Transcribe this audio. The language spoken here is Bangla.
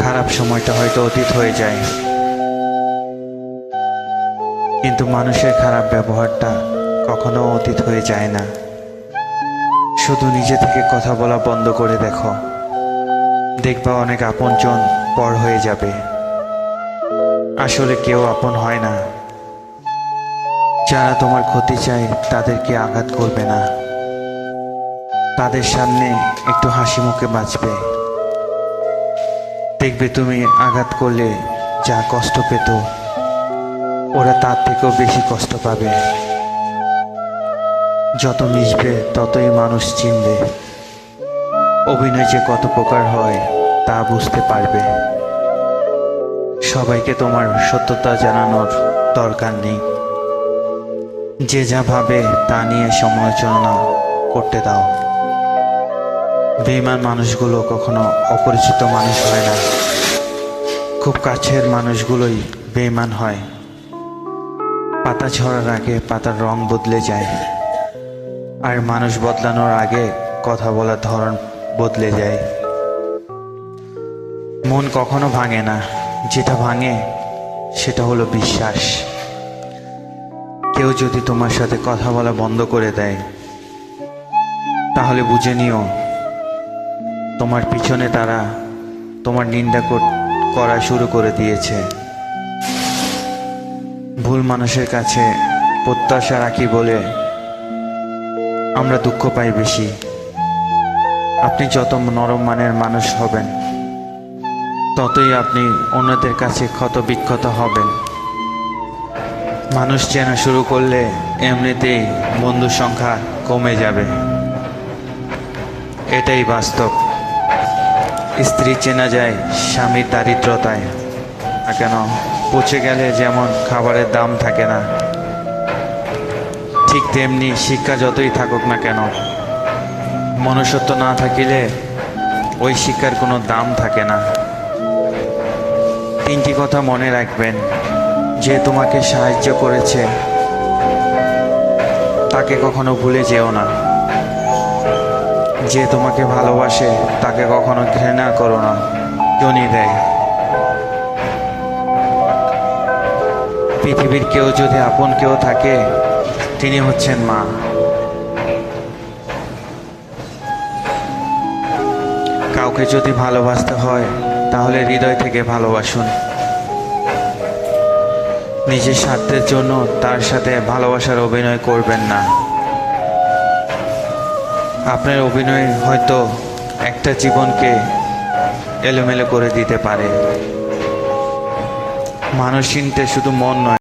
খারাপ সময়টা হয়তো অতীত হয়ে যায়, কিন্তু মানুষের খারাপ ব্যবহারটা কখনো অতীত হয়ে যায় না। শুধু নিজে থেকে কথা বলা বন্ধ করে দেখো, দেখবা অনেক আপনজন পর হয়ে যাবে। আসলে কেউ আপন হয় না। যারা তোমার ক্ষতি চায় তাদেরকে আঘাত করবে না, তাদের সামনে একটু হাসি মুখে বাঁচবে। দেখবে তুমি আঘাত করলে যা কষ্ট পেত, ওরা তার থেকেও বেশি কষ্ট পাবে। যত মিশবে ততই মানুষ চিনবে, অভিনয় যে কত প্রকার হয় তা বুঝতে পারবে। সবাইকে তোমার সত্যতা জানানোর দরকার নেই। যে যা ভাবে তা নিয়ে সমালোচনা করতে দাও। বেঈমান মানুষগুলো কখনো অপরিচিত মানুষ হয় না, খুব কাছের মানুষগুলোই বেঈমান হয়। পাতা ঝরার আগে পাতার রং বদলে যায়, আর মানুষ বদলানোর আগে কথা বলার ধরন বদলে যায়। মন কখনো ভাঙে না, যেটা ভাঙে সেটা হলো বিশ্বাস। কেউ যদি তোমার সাথে কথা বলা বন্ধ করে দেয়, তাহলে বুঝে নিও তোমার পিছনে তারা তোমার নিন্দা করা শুরু করে দিয়েছে। ভুল মানুষের কাছে প্রত্যাশা রাখি বলে আমরা দুঃখ পাই বেশি। আপনি যত নরম মানের মানুষ হবেন, ততই আপনি অন্যদের কাছে ক্ষত বিক্ষত হবেন। মানুষ চেনা শুরু করলে এমনিতেই বন্ধুর সংখ্যা কমে যাবে, এটাই বাস্তব। স্ত্রী চেনা যায় স্বামীর দারিদ্রতায়, না কেন পচে গেলে যেমন খাবারের দাম থাকে না, ঠিক তেমনি শিক্ষা যতই থাকুক না কেন, মনুষ্যত্ব না থাকিলে ওই শিক্ষার কোনো দাম থাকে না। তিনটি কথা মনে রাখবেন: যে তোমাকে সাহায্য করেছে তাকে কখনো ভুলে যেও না। যে তোমাকে ভালোবাসে তাকে কখনো ঘৃণা করো না, জনি দেয়। পৃথিবীর কেউ যদি আপন কেউ থাকে, তিনি হচ্ছেন মা। কাউকে যদি ভালোবাসতে হয় তাহলে হৃদয় থেকে ভালোবাসুন। নিজের স্বার্থের জন্য তার সাথে ভালোবাসার অভিনয় করবেন না। আপনার অভিনয় হয়তো একটা জীবনকে এলোমেলো করে দিতে পারে। মানুষ চিনতে শুধু মন নয়,